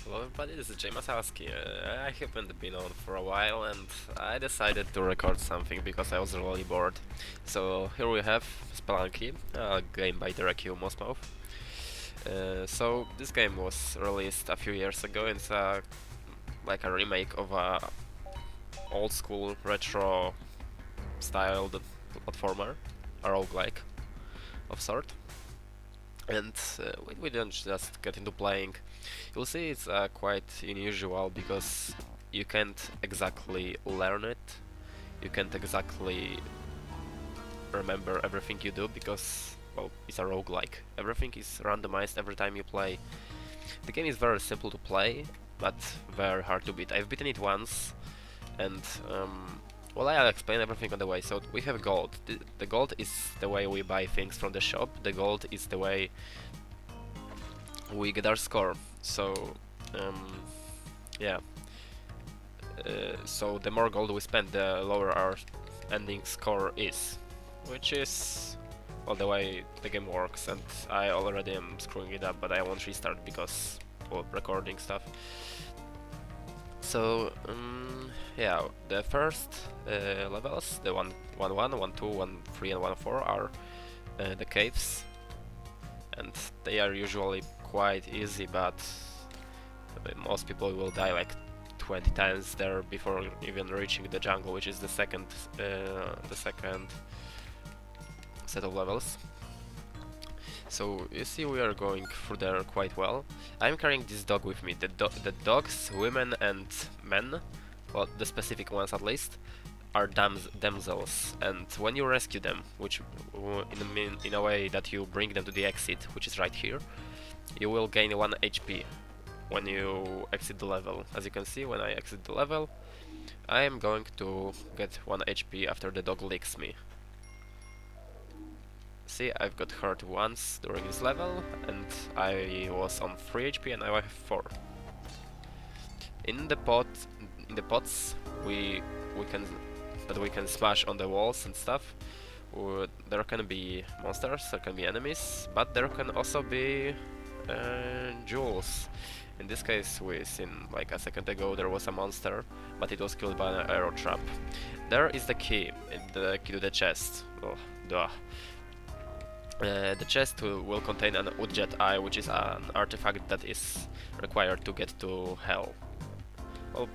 Hello everybody, this is JMasalsky. I haven't been on for a while and I decided to record something because I was really bored. So here we have Spelunky, a game by Directio Mosmouth. So this game was released a few years ago and it's like a remake of a old school retro styled platformer, a roguelike of sort. And we didn't just get into playing. You'll see it's quite unusual because you can't exactly learn it, you can't exactly remember everything you do because, well, it's a roguelike. Everything is randomized every time you play. The game is very simple to play, but very hard to beat. I've beaten it once, and well, I'll explain everything on the way. So we have gold. The gold is the way we buy things from the shop. The gold is the way we get our score. So yeah. So the more gold we spend, the lower our ending score is, which is, well, the way the game works. And I already am screwing it up, but I won't restart because, well, recording stuff. So yeah, the first levels, the 1-1, 1-2, 1-3, and 1-4 are the caves, and they are usually quite easy, but most people will die like 20 times there before even reaching the jungle, which is the second set of levels. So you see we are going through there quite well. I'm carrying this dog with me. The dogs, women and men, well, the specific ones at least, are damsels, and when you rescue them, which in a way that you bring them to the exit, which is right here, you will gain 1 HP when you exit the level. As you can see, when I exit the level, I am going to get 1 HP after the dog licks me. See, I've got hurt once during this level, and I was on 3 HP and I have 4. In the pots, we can smash on the walls and stuff. There can be monsters, there can be enemies, but there can also be jewels. In this case, we seen like a second ago there was a monster, but it was killed by an arrow trap. There is the key to the chest. Oh, duh. The chest will contain an Udjet Eye, which is an artifact that is required to get to Hell. Well,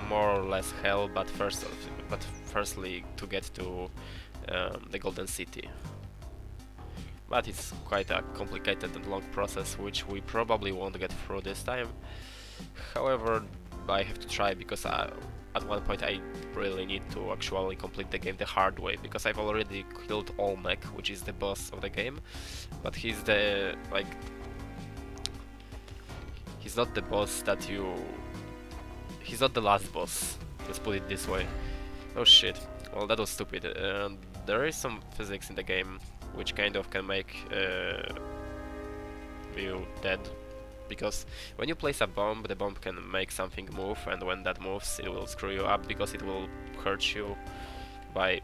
more or less Hell, but firstly to get to the Golden City. But it's quite a complicated and long process, which we probably won't get through this time. However, I have to try because at one point I really need to actually complete the game the hard way, because I've already killed Olmec, which is the boss of the game, but he's the, like, he's not the boss that you... he's not the last boss, let's put it this way. Oh shit, well, that was stupid. There is some physics in the game which kind of can make you dead, because when you place a bomb, the bomb can make something move, and when that moves it will screw you up because it will hurt you by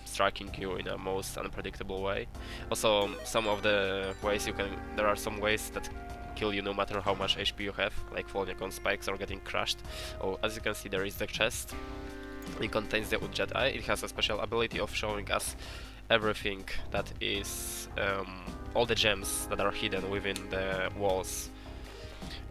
striking you in a most unpredictable way. Also, some of the ways there are some ways that kill you no matter how much HP you have, like falling on spikes or getting crushed. Oh, as you can see, there is the chest. It contains the Udjet Eye. It has a special ability of showing us everything that is all the gems that are hidden within the walls.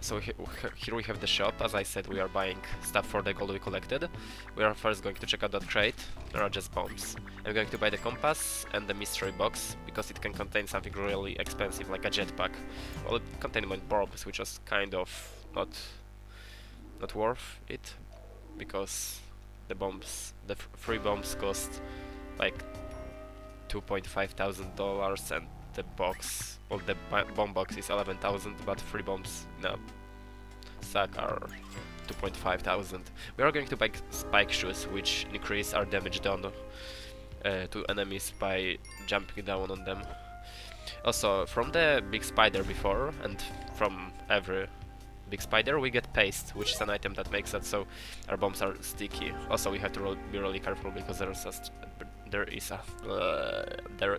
So here we have the shop. As I said, we are buying stuff for the gold we collected. We are first going to check out that crate. There are just bombs. I'm going to buy the compass and the mystery box because it can contain something really expensive like a jetpack. Well, it contained my bombs, which was kind of not worth it, because the free bombs cost like $2,500 and the box, well, the bomb box is 11,000, but 3 bombs in a sack are 2,500. We are going to buy spike shoes, which increase our damage done to enemies by jumping down on them. Also, from the big spider before, and from every big spider, we get paste, which is an item that makes it so our bombs are sticky. Also, we have to be really careful because there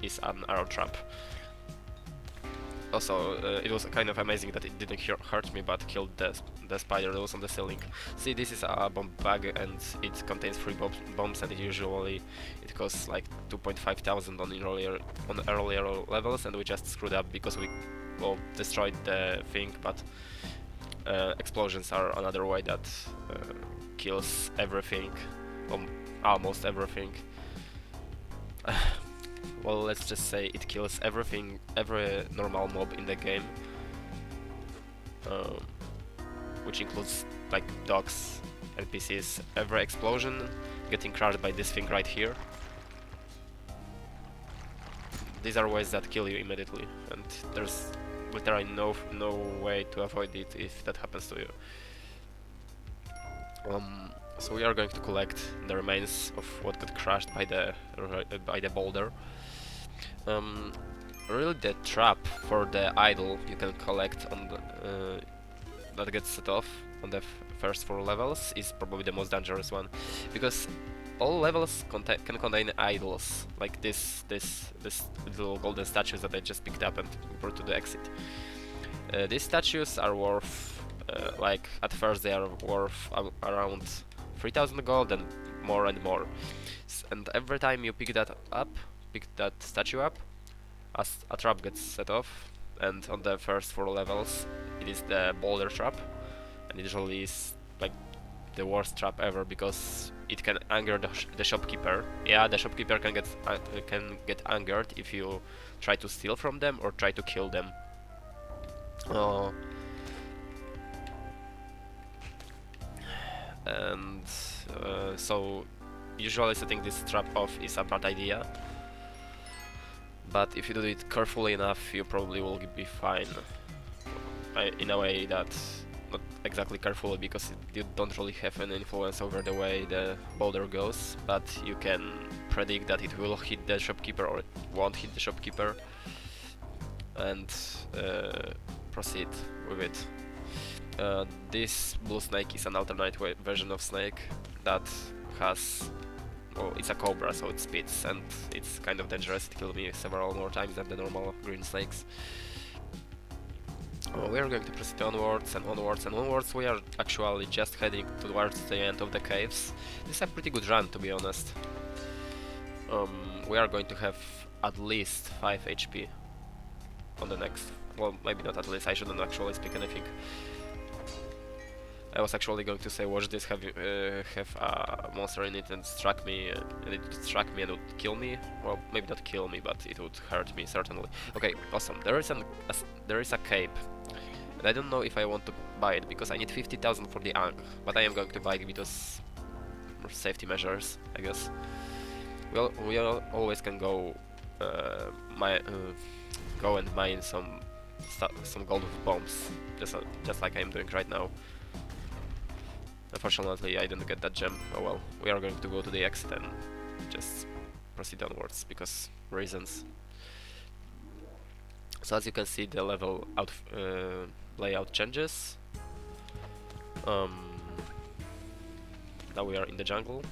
is an arrow trap. Also, it was kind of amazing that it didn't hurt me, but killed the spider that was on the ceiling. See, this is a bomb bag, and it contains 3 bombs, and usually it costs like 2.5 thousand on earlier levels, and we just screwed up because we destroyed the thing. But explosions are another way that kills everything, almost everything. Well, let's just say it kills everything, every normal mob in the game, which includes like dogs, NPCs. Every explosion getting crushed by this thing right here. These are ways that kill you immediately, and there's literally no way to avoid it if that happens to you. So we are going to collect the remains of what got crushed by the boulder. Really, the trap for the idol you can collect on the, that gets set off on the first 4 levels is probably the most dangerous one, because all levels can contain idols, like this little golden statues that I just picked up and brought to the exit. These statues are worth, like at first they are worth around 3000 gold and more, and every time you pick that statue up, as a trap gets set off, and on the first 4 levels it is the boulder trap, and it usually is like the worst trap ever because it can anger the shopkeeper. Yeah, the shopkeeper can get angered if you try to steal from them or try to kill them. And so usually setting this trap off is a bad idea, but if you do it carefully enough you probably will be fine. In a way that not exactly carefully, because you don't really have an influence over the way the boulder goes, but you can predict that it will hit the shopkeeper or it won't hit the shopkeeper, and proceed with it. This blue snake is an alternate version of snake that has, well, it's a cobra, so it spits, and it's kind of dangerous. It killed me several more times than the normal green snakes. We are going to proceed onwards and onwards and onwards. We are actually just heading towards the end of the caves. This is a pretty good run, to be honest. We are going to have at least 5 HP on the next. Well, maybe not at least, I shouldn't actually speak anything. I was actually going to say, watch this have a monster in it and struck me, and it would struck me and would kill me. Well, maybe not kill me, but it would hurt me certainly. Okay, awesome. There is a cape, and I don't know if I want to buy it because I need 50,000 for the Ang, but I am going to buy it because safety measures, I guess. We always can go go and mine some gold with bombs, just like I am doing right now. Unfortunately, I didn't get that gem. Oh well, we are going to go to the exit and just proceed onwards because reasons. So as you can see, the level layout changes. Now we are in the jungle.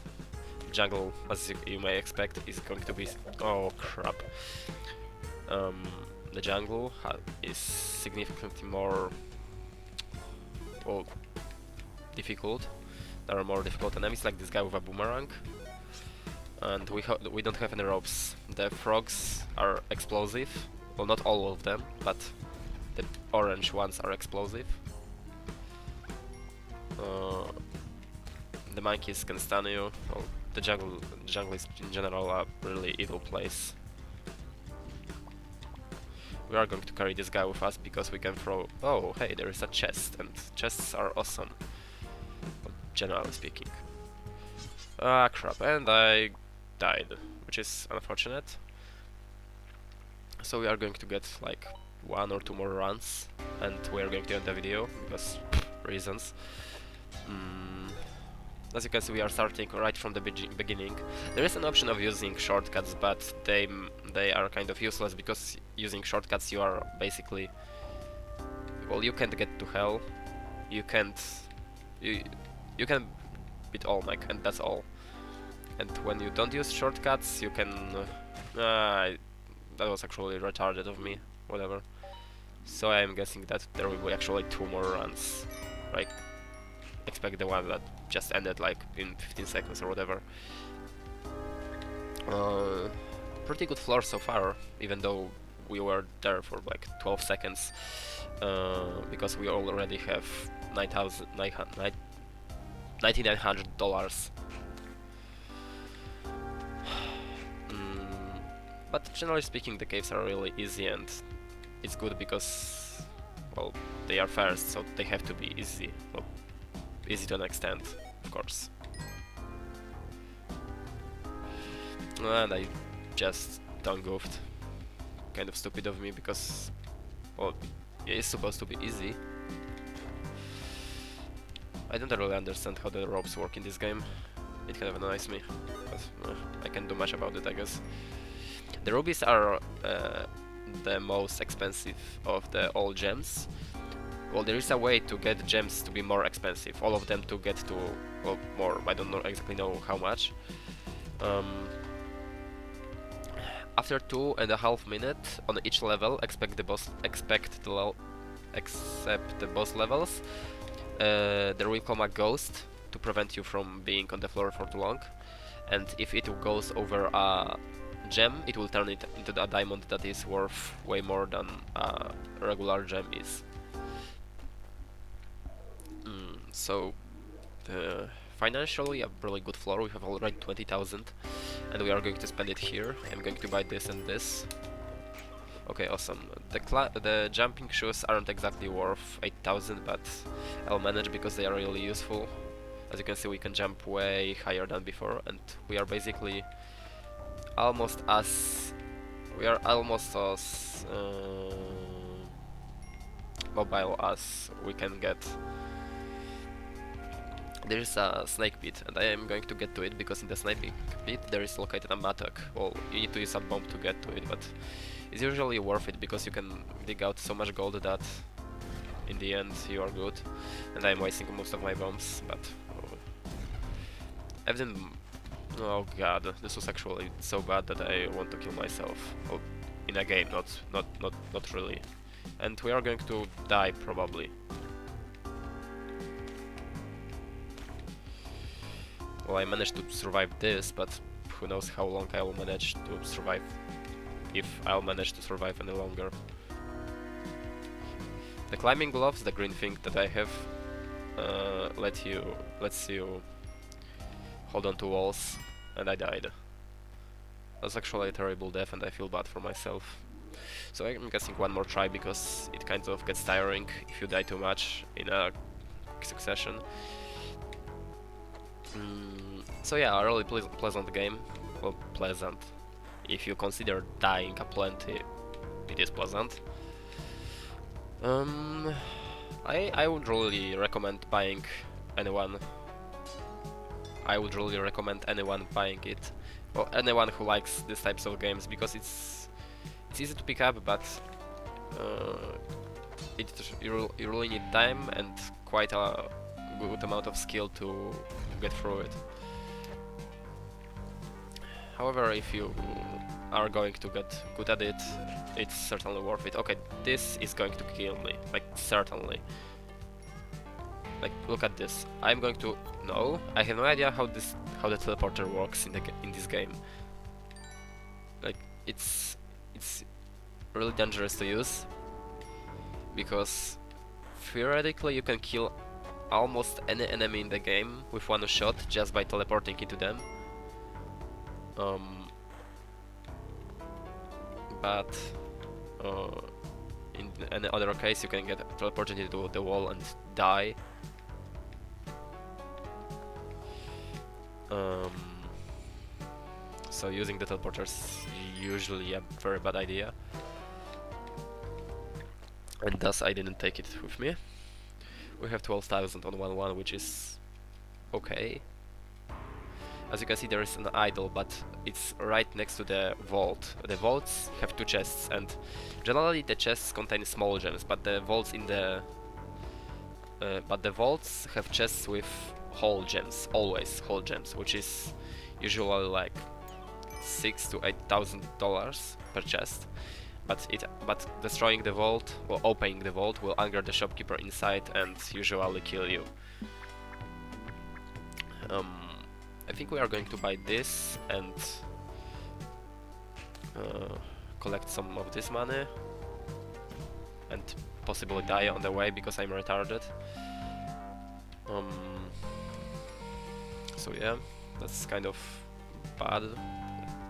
Jungle, as you may expect, is going to be... oh crap. The jungle is significantly more... well, difficult. There are more difficult enemies, like this guy with a boomerang, and we don't have any ropes. The frogs are explosive. Well, not all of them, but the orange ones are explosive. The monkeys can stun you. Well, the jungle is in general a really evil place. We are going to carry this guy with us because we can throw... oh, hey, there is a chest, and chests are awesome, generally speaking. Ah, crap, and I died, which is unfortunate. So we are going to get like 1 or 2 more runs, and we are going to end the video because reasons. As you can see, we are starting right from the beginning. There is an option of using shortcuts, but they are kind of useless because using shortcuts you are basically... well, you can't get to hell. You can beat Olmec, and that's all. And when you don't use shortcuts, you can... that was actually retarded of me. Whatever. So I am guessing that there will be actually 2 more runs. Like, expect the one that just ended like in 15 seconds or whatever. Pretty good floor so far, even though we were there for like 12 seconds, because we already have $9,900. But generally speaking, the caves are really easy, and it's good because, well, they are first, so they have to be easy. Well, easy to an extent, of course. And I just done goofed. Kind of stupid of me because, well, it's supposed to be easy. I don't really understand how the ropes work in this game. It kind of annoys me, but I can't do much about it, I guess. The rubies are the most expensive of the all gems. Well, there is a way to get gems to be more expensive. All of them to get to, well, more. I don't exactly know how much. After 2.5 minutes on each level, except the boss levels, there will come a ghost to prevent you from being on the floor for too long. And if it goes over a gem, it will turn it into a diamond that is worth way more than a regular gem is. So financially a really good floor. We have already 20,000 and we are going to spend it here. I'm going to buy this and this. Okay, awesome. The jumping shoes aren't exactly worth 8,000, but I'll manage because they are really useful. As you can see, we can jump way higher than before, and we are basically almost as mobile as we can get. There is a snake pit, and I am going to get to it because in the snake pit there is located a mattock. Well, you need to use a bomb to get to it, but it's usually worth it because you can dig out so much gold that in the end you are good. And I am wasting most of my bombs, but I didn't. Oh god, this was actually so bad that I want to kill myself. Well, in a game, not really. And we are going to die probably. Well, I managed to survive this, but who knows how long I will manage to survive, if I'll manage to survive any longer. The climbing gloves, the green thing that I have, lets you hold on to walls, and I died. That's actually a terrible death, and I feel bad for myself. So I'm guessing one more try because it kind of gets tiring if you die too much in a succession. So yeah, a really pleasant game. Well, pleasant. If you consider dying aplenty, it is pleasant. I would really recommend buying anyone. I would really recommend anyone buying it. Well, anyone who likes these types of games, because it's easy to pick up, but you really need time and quite a good amount of skill to get through it. However, if you are going to get good at it, it's certainly worth it. Okay, this is going to kill me, like certainly. Like, look at this. I'm going to. No, I have no idea how the teleporter works in this game. Like, it's really dangerous to use because theoretically you can kill almost any enemy in the game with one shot just by teleporting into them. But in any other case you can get teleported into the wall and die. So using the teleporters is usually a very bad idea, and thus I didn't take it with me. We have 12,000 on 1-1, which is okay. As you can see, there is an idol, but it's right next to the vault. The vaults have 2 chests, and generally the chests contain small gems, but the vaults have chests with whole gems, always whole gems, which is usually like $6,000 to $8,000 per chest. but destroying the vault or opening the vault will anger the shopkeeper inside and usually kill you. I think we are going to buy this and collect some of this money and possibly die on the way because I'm retarded. So yeah, that's kind of bad,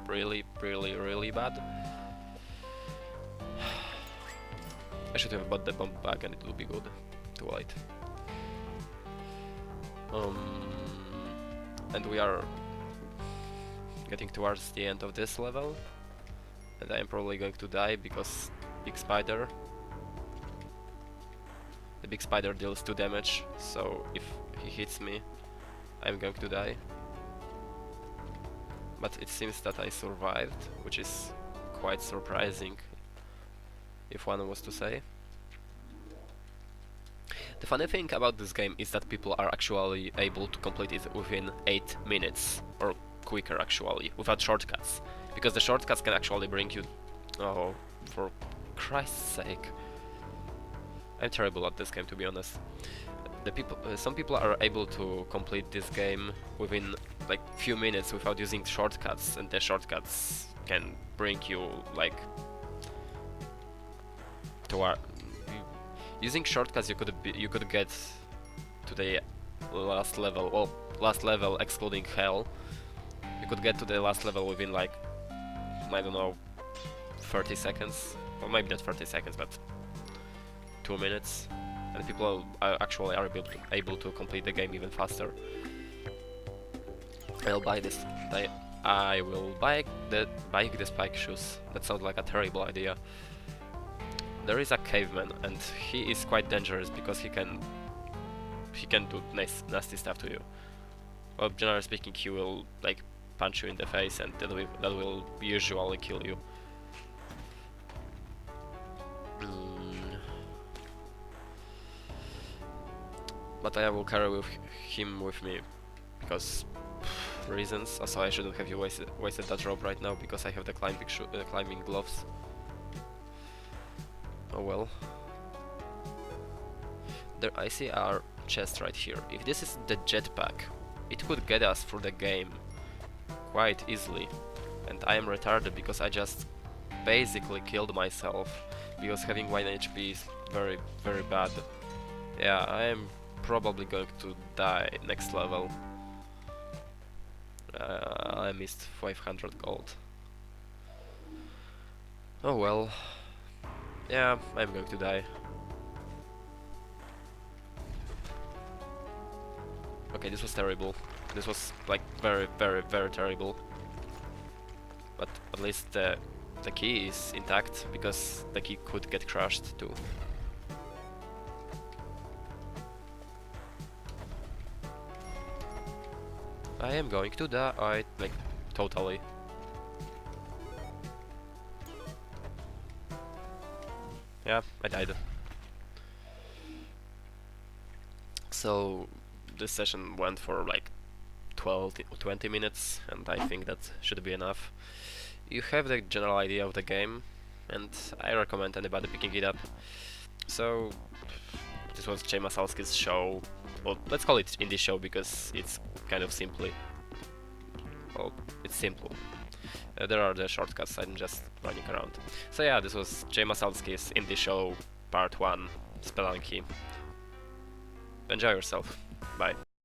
really bad. I should have bought the bomb bag and it will be good. Too late. And we are getting towards the end of this level, and I am probably going to die because big spider. The big spider deals 2 damage, so if he hits me, I'm going to die. But it seems that I survived, which is quite surprising, if one was to say. The funny thing about this game is that people are actually able to complete it within 8 minutes, or quicker actually, without shortcuts. Because the shortcuts can actually bring you... Oh, for Christ's sake. I'm terrible at this game, to be honest. Some people are able to complete this game within like few minutes without using shortcuts, and the shortcuts can bring you like to using shortcuts. You could get to the last level. Well, last level excluding hell. You could get to the last level within like, I don't know, 30 seconds. Well, maybe not 30 seconds, but 2 minutes. And people are actually able to complete the game even faster. I'll buy this. I will buy the spike shoes. That sounds like a terrible idea. There is a caveman, and he is quite dangerous because he can do nasty stuff to you. Well, generally speaking, he will like punch you in the face, and that will usually kill you. But I will carry him with me because reasons. Also, I shouldn't have wasted that rope right now because I have the climbing gloves. Oh well. There, I see our chest right here. If this is the jetpack, it could get us through the game quite easily. And I am retarded because I just basically killed myself because having 1 HP is very bad. Yeah, I am probably going to die next level. I missed 500 gold. Oh well. Yeah, I'm going to die. Okay, this was terrible. This was like very terrible. But at least the key is intact, because the key could get crushed too. I am going to die, like, totally. Yeah, I died. So this session went for like 20 minutes, and I think that should be enough. You have the general idea of the game, and I recommend anybody picking it up. So this was JMasalsky's show. Well, let's call it indie show because it's kind of well, it's simple. There are the shortcuts, I'm just running around. So yeah, this was JMasalsky's indie show part 1, Spelunky. Enjoy yourself.